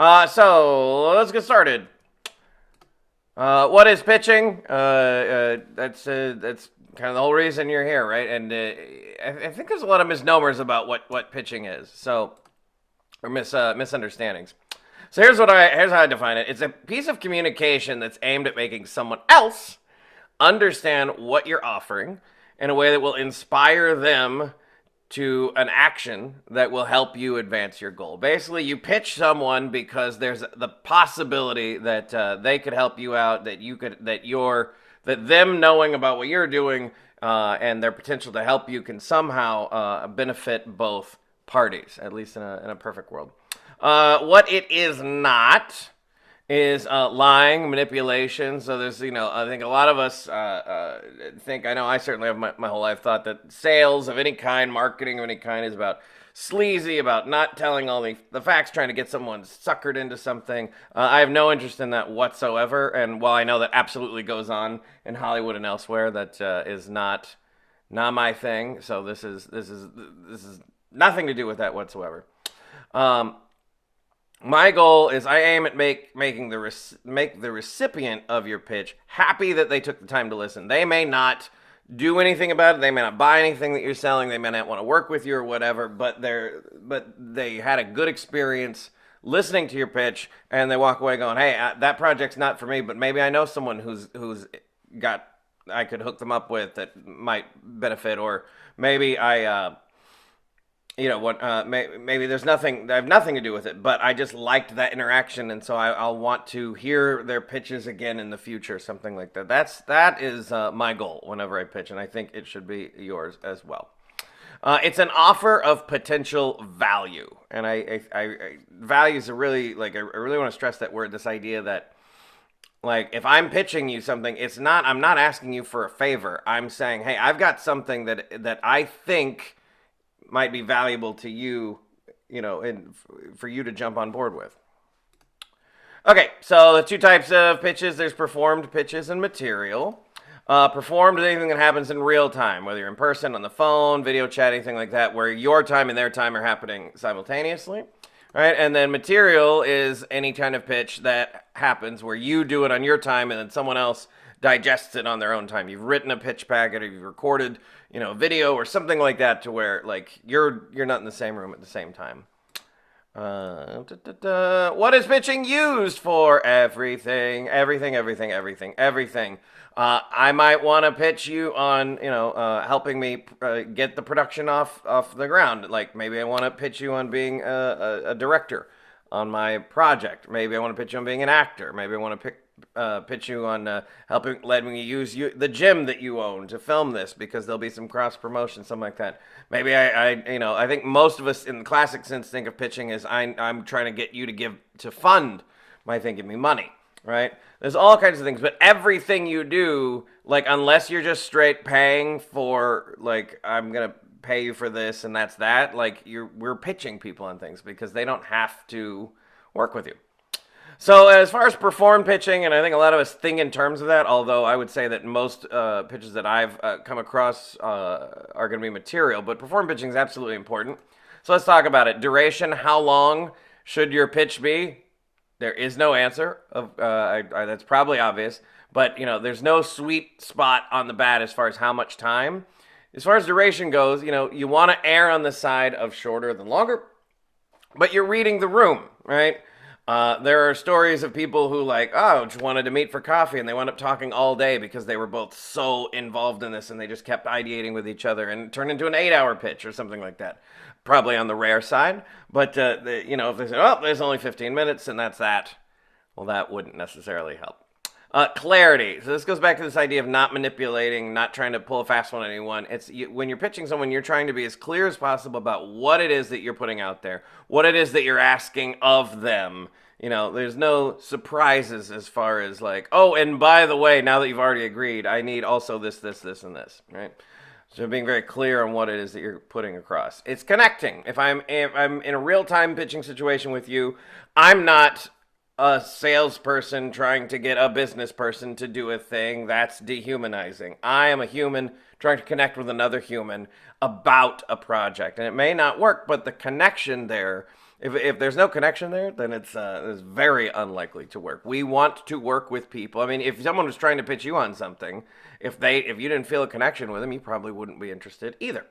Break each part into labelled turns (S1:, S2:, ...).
S1: So let's get started. What is pitching? That's kind of the whole reason you're here, right? And I think there's a lot of misnomers about what pitching is. So or misunderstandings. So here's how I define it. It's a piece of communication that's aimed at making someone else understand what you're offering in a way that will inspire them to an action that will help you advance your goal. Basically, you pitch someone because there's the possibility that they could help you out, that them knowing about what you're doing and their potential to help you can somehow benefit both parties, at least in a perfect world. What it is not is lying, manipulation. So there's, I think a lot of us think, I know I certainly have my whole life thought that sales of any kind, marketing of any kind is about sleazy, about not telling all the facts, trying to get someone suckered into something. I have no interest in that whatsoever. And while I know that absolutely goes on in Hollywood and elsewhere, that is not my thing. So this is nothing to do with that whatsoever. My goal is I aim at make the recipient of your pitch happy that they took the time to listen. They may not do anything about it. They may not buy anything that you're selling. They may not want to work with you or whatever, but they had a good experience listening to your pitch, and they walk away going, "Hey, that project's not for me, but maybe I know someone who's got I could hook them up with that might benefit, or maybe I." Maybe there's nothing. I have nothing to do with it, but I just liked that interaction, and so I'll want to hear their pitches again in the future, something like that. That is my goal whenever I pitch, and I think it should be yours as well. It's an offer of potential value, and values are really I really want to stress that word. This idea that if I'm pitching you something, I'm not asking you for a favor. I'm saying, hey, I've got something that I think might be valuable to you, and for you to jump on board with. Okay, so the two types of pitches, there's performed pitches and material. Performed is anything that happens in real time, whether you're in person, on the phone, video chat, anything like that, where your time and their time are happening simultaneously. Right? And then material is any kind of pitch that happens where you do it on your time and then someone else digests it on their own time. You've written a pitch packet, or you've recorded, video or something like that, to where you're not in the same room at the same time. What is pitching used for? Everything. I might want to pitch you on, helping me get the production off the ground. Maybe I want to pitch you on being a director on my project. Maybe I want to pitch you on being an actor. Maybe I want to pitch you on letting me use the gym that you own to film this, because there'll be some cross promotion, something like that. Maybe I think most of us in the classic sense think of pitching as I'm trying to get you to fund my thing, give me money, right? There's all kinds of things, but everything you do, unless you're just straight paying for, I'm gonna pay you for this and that's that, we're pitching people on things because they don't have to work with you. So as far as performed pitching, and I think a lot of us think in terms of that, although I would say that most pitches that I've come across are going to be material, but performed pitching is absolutely important. So let's talk about it. Duration, how long should your pitch be? There is no answer. That's probably obvious, but there's no sweet spot on the bat as far as how much time. As far as duration goes, you want to err on the side of shorter than longer, but you're reading the room, right? There are stories of people who just wanted to meet for coffee, and they wound up talking all day because they were both so involved in this, and they just kept ideating with each other, and it turned into an 8-hour pitch or something like that. Probably on the rare side, but if they said, "Oh, there's only 15 minutes and that's that," well, that wouldn't necessarily help. Clarity. So this goes back to this idea of not manipulating, not trying to pull a fast one on anyone. When you're pitching someone, you're trying to be as clear as possible about what it is that you're putting out there, what it is that you're asking of them. There's no surprises as far as oh, and by the way, now that you've already agreed, I need also this, and this, right? So being very clear on what it is that you're putting across. It's connecting. If I'm in a real-time pitching situation with you, I'm not a salesperson trying to get a business person to do a thing. That's dehumanizing. I am a human trying to connect with another human about a project. And it may not work, but the connection there If there's no connection there, then it's very unlikely to work. We want to work with people. I mean, if someone was trying to pitch you on something, if you didn't feel a connection with them, you probably wouldn't be interested either.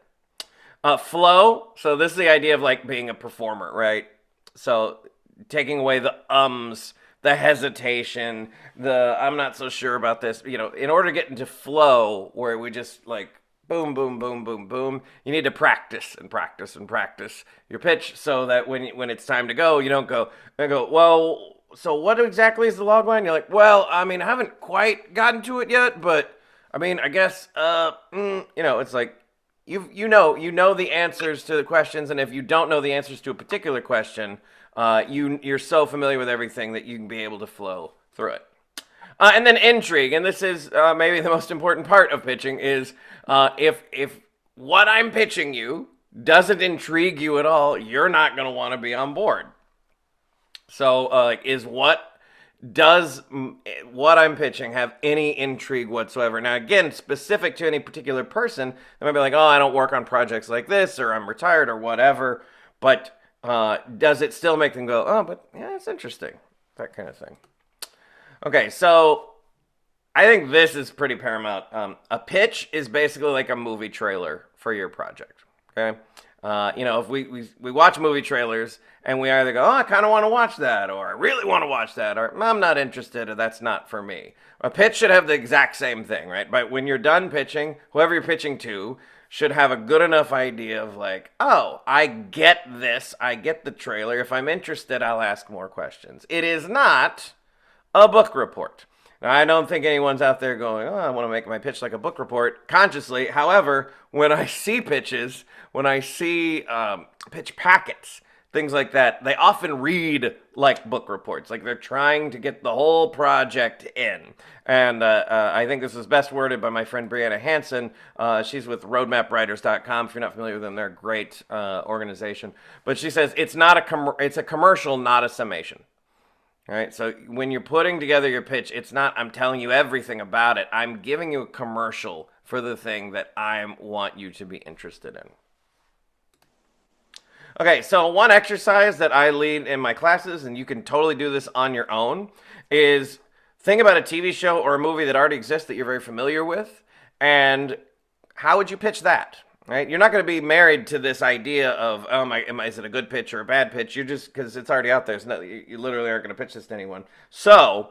S1: Flow. So this is the idea of like being a performer, right? So taking away the ums, the hesitation, the I'm not so sure about this. In order to get into flow, where we just like boom, boom, boom, boom, boom, you need to practice and practice and practice your pitch so that when it's time to go, you don't go, well, so what exactly is the log line? You're like, well, I mean, I haven't quite gotten to it yet, but I mean, I guess, it's like you know the answers to the questions, and if you don't know the answers to a particular question, you're so familiar with everything that you can be able to flow through it. And then intrigue, and this is maybe the most important part of pitching, is if what I'm pitching you doesn't intrigue you at all, you're not going to want to be on board. So, does what I'm pitching have any intrigue whatsoever? Now, again, specific to any particular person, they might be like, oh, I don't work on projects like this, or I'm retired, or whatever. But does it still make them go, oh, but yeah, it's interesting, that kind of thing. Okay, so I think this is pretty paramount. A pitch is basically like a movie trailer for your project. Okay, if we watch movie trailers and we either go, oh, I kind of want to watch that, or I really want to watch that, or I'm not interested, or that's not for me. A pitch should have the exact same thing, right? But when you're done pitching, whoever you're pitching to should have a good enough idea of like, oh, I get this, I get the trailer. If I'm interested, I'll ask more questions. It is not a book report. Now, I don't think anyone's out there going, oh, I want to make my pitch like a book report consciously. However, when I see pitches, when I see pitch packets, things like that, they often read like book reports, like they're trying to get the whole project in. And I think this is best worded by my friend Brianna Hansen. She's with roadmapwriters.com. If you're not familiar with them, they're a great organization. But she says it's a commercial, not a summation. All right, so when you're putting together your pitch, it's not I'm telling you everything about it. I'm giving you a commercial for the thing that I want you to be interested in. Okay, so one exercise that I lead in my classes, and you can totally do this on your own, is think about a TV show or a movie that already exists that you're very familiar with, and how would you pitch that? Right? You're not going to be married to this idea of, is it a good pitch or a bad pitch? You're just, because it's already out there. You literally aren't going to pitch this to anyone. So,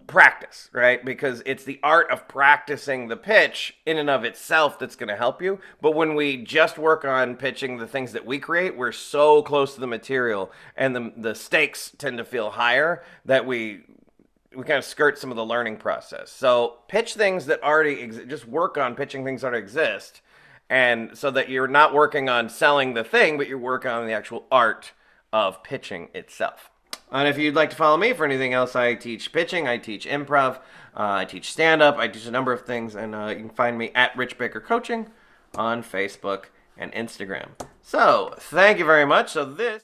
S1: practice, right? Because it's the art of practicing the pitch in and of itself that's going to help you. But when we just work on pitching the things that we create, we're so close to the material, and the stakes tend to feel higher that we kind of skirt some of the learning process. So pitch things that already exist. Just work on pitching things that already exist, and so that you're not working on selling the thing, but you're working on the actual art of pitching itself. And if you'd like to follow me for anything else, I teach pitching, I teach improv, I teach stand-up, I teach a number of things, and you can find me at Rich Baker Coaching on Facebook and Instagram. So, thank you very much. So this